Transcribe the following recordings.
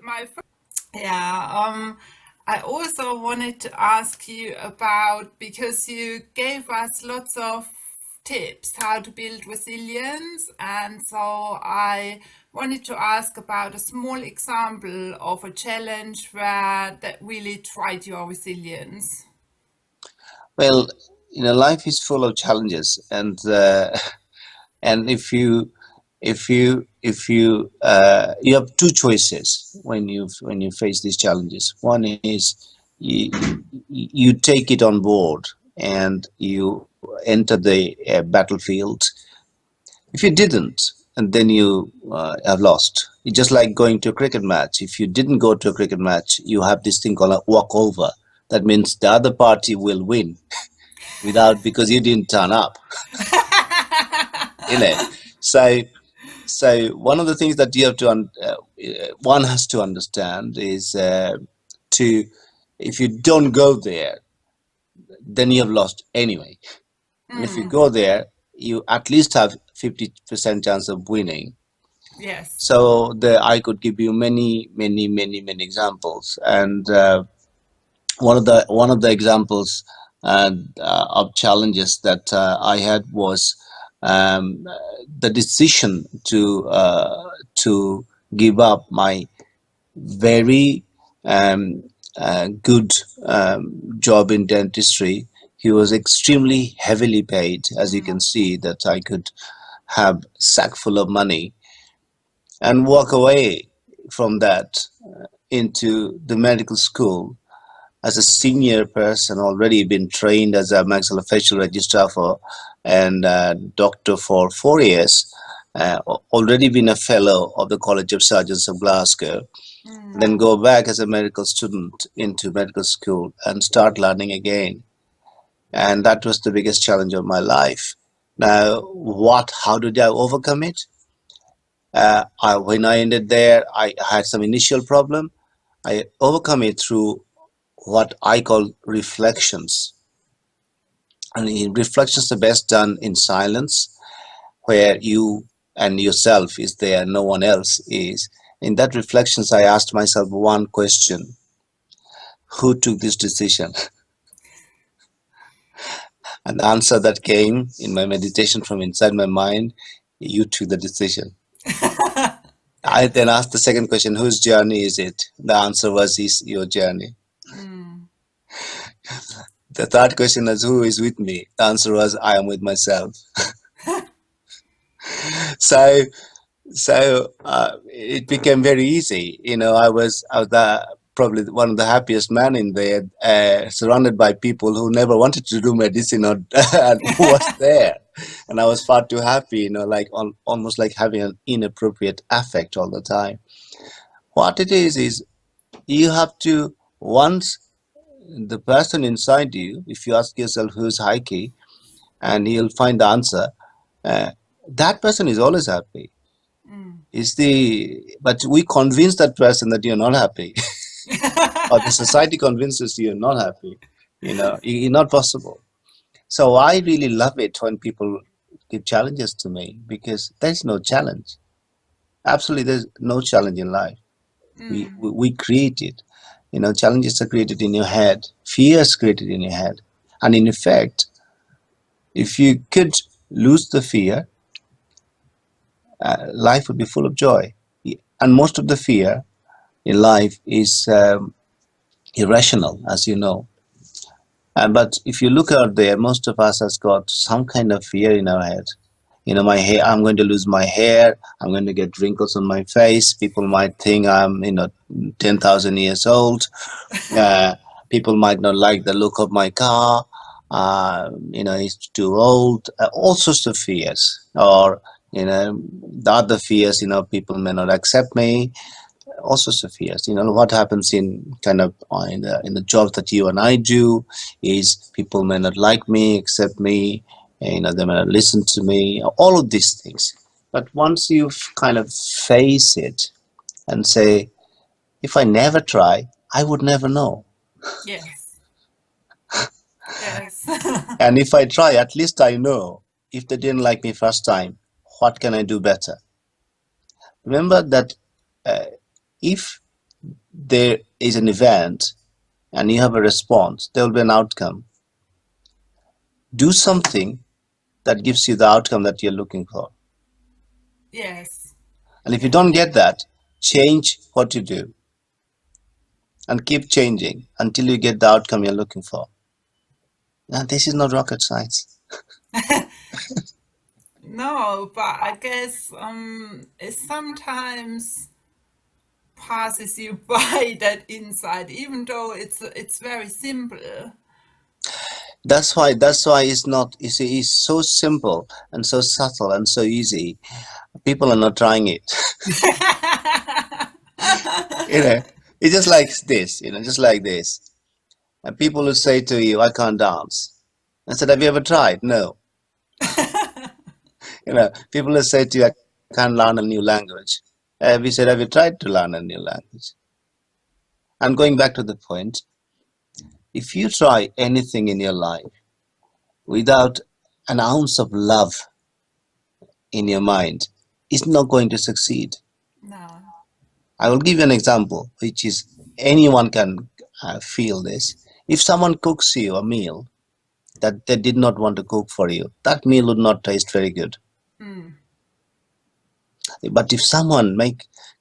my yeah, I also wanted to ask you about, because you gave us lots of tips how to build resilience, and so I wanted to ask about a small example of a challenge where that really tried your resilience. Well, life is full of challenges, and and if you have two choices when you face these challenges. One is you take it on board and you enter the battlefield. If you didn't, and then you have lost. It's just like going to a cricket match. If you didn't go to a cricket match, you have this thing called a walkover. That means the other party will win without, because you didn't turn up in it. So one of the things that you have to one has to understand is to if you don't go there, then you have lost anyway. And if you Mm, go there, you at least have 50% chance of winning. yes. So I could give you many examples, and one of the examples of challenges that I had was the decision to give up my very um, good job in dentistry. He was extremely heavily paid, as you can Mm, see, that I could have sack full of money and walk away from that into the medical school as a senior person, already been trained as a maxillofacial registrar for and doctor for 4 years, already been a fellow of the College of Surgeons of Glasgow, then mm, go back as a medical student into medical school and start learning again. And that was the biggest challenge of my life. Now, how did I overcome it? When I ended there, I had some initial problem. I overcome it through what I call reflections. And reflections are best done in silence, where you and yourself is there, no one else is. In that reflections, I asked myself one question: who took this decision? And the answer that came in my meditation from inside my mind: you took the decision. I yes. then asked the second question: whose journey is it? The answer was, is your journey. Mm. The third question is, who is with me? The answer was, I am with myself. So it became very easy. I was probably one of the happiest men in there, surrounded by people who never wanted to do medicine or and who was there, and I was far too happy. Like almost like having an inappropriate affect all the time. What it is you have to once the person inside you. If you ask yourself who's Heike, and he'll find the answer. Uh, that person is always happy. Mm. Is the But we convince that person that you're not happy, or the society convinces you're not happy. It's not possible. So I really love it when people give challenges to me, because there's no challenge. Absolutely, there's no challenge in life. Mm. We create it. Challenges are created in your head. Fear is created in your head. And in effect, if you could lose the fear, life would be full of joy. And most of the fear in life is irrational, as you know. But if you look out there, most of us has got some kind of fear in our head. My hair, I'm going to lose my hair. I'm going to get wrinkles on my face. People might think I'm, 10,000 years old. Uh, People might not like the look of my car. It's too old. All sorts of fears. Or, the other fears, people may not accept me. All sorts of fears. What happens in kind of in the jobs that you and I do is people may not like me, accept me. They may not listen to me. All of these things. But once you kind of face it and say, if I never try, I would never know. Yes. Yes. And if I try, at least I know. If they didn't like me first time, what can I do better? Remember that uh, if there is an event and you have a response, there will be an outcome. Do something that gives you the outcome that you're looking for. Yes. And if you Yeah. don't get that, change what you do and keep changing until you get the outcome you're looking for. Now, this is not rocket science. No, but I guess it sometimes passes you by that insight, even though it's very simple. That's why it's not, you see, it's so simple and so subtle and so easy. People are not trying it. You know, it's just like this, just like this. And people will say to you, I can't dance. I said, have you ever tried? No. People will say to you, I can't learn a new language. We said, have you tried to learn a new language? And going back to the point, if you try anything in your life without an ounce of love in your mind, it's not going to succeed. No. I will give you an example, which is anyone can feel this. If someone cooks you a meal that they did not want to cook for you, that meal would not taste very good. Mm. But if someone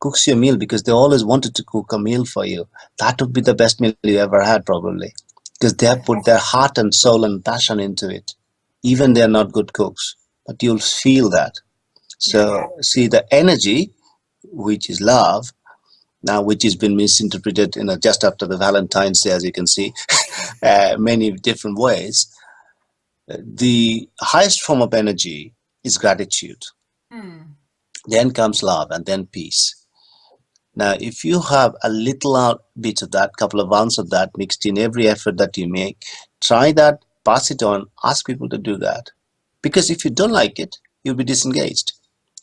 cooks you a meal because they always wanted to cook a meal for you, that would be the best meal you ever had, probably, because they have put Yes. their heart and soul and passion into it. Even they're not good cooks, but you'll feel that. Yes. So see, the energy, which is love, now which has been misinterpreted just after the Valentine's Day, as you can see, many different ways. The highest form of energy is gratitude. Mm. Then comes love, and then peace. Now, if you have a little bit of that, couple of ounces of that mixed in every effort that you make, try that, pass it on, ask people to do that. Because if you don't like it, you'll be disengaged.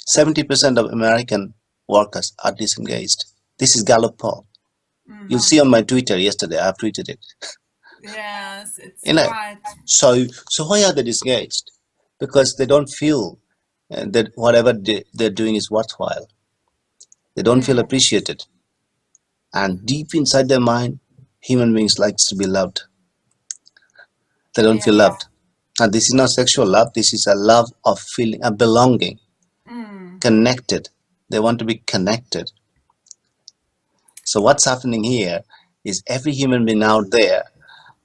70% of American workers are disengaged. This is Gallup poll. You'll Mm. see on my Twitter yesterday, I've tweeted it. Yes, it's You know, right. so why are they disengaged? Because they don't feel that whatever they're doing is worthwhile. They don't feel Mm. appreciated. And deep inside their mind, human beings likes to be loved. They don't feel Yes. loved. And this is not sexual love. This is a love of feeling, a belonging, Mm. connected. They want to be connected. So what's happening here is every human being out there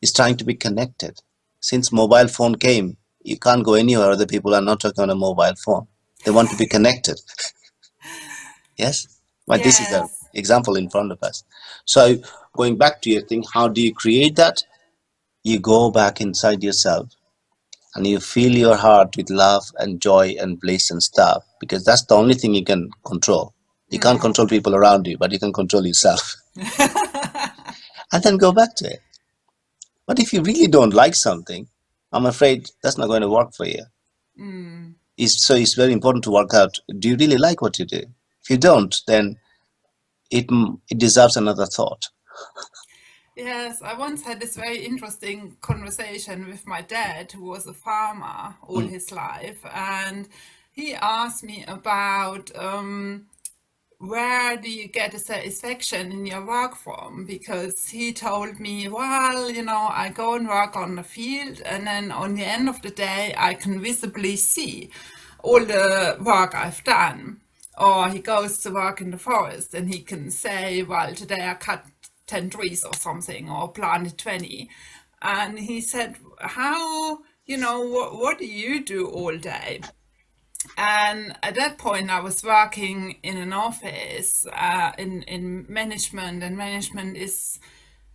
is trying to be connected. Since mobile phone came, you can't go anywhere other people are not talking on a mobile phone. They want to be connected. Yes? But this is the Yes. example in front of us. So going back to your thing, how do you create that? You go back inside yourself and you fill your heart with love and joy and bliss and stuff, because that's the only thing you can control. You can't Mm. control people around you, but you can control yourself. And then go back to it. But if you really don't like something, I'm afraid that's not going to work for you. Mm. So it's very important to work out, do you really like what you do? If you don't, then it deserves another thought. Yes, I once had this very interesting conversation with my dad, who was a farmer all Mm. his life, and he asked me about where do you get a satisfaction in your work from? Because he told me, well, I go and work on the field, and then on the end of the day, I can visibly see all the work I've done. Or he goes to work in the forest and he can say, well, today I cut 10 trees or something, or planted 20. And he said, how, what do you do all day? And at that point, I was working in an office in management, and management is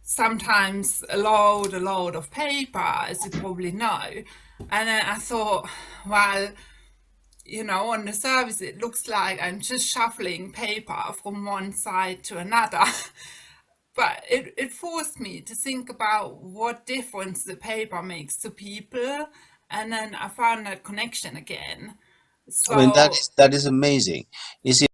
sometimes a load of paper, as you probably know. And then I thought, well, on the surface, it looks like I'm just shuffling paper from one side to another. But it forced me to think about what difference the paper makes to people. And then I found that connection again. I mean, So that is amazing. You see,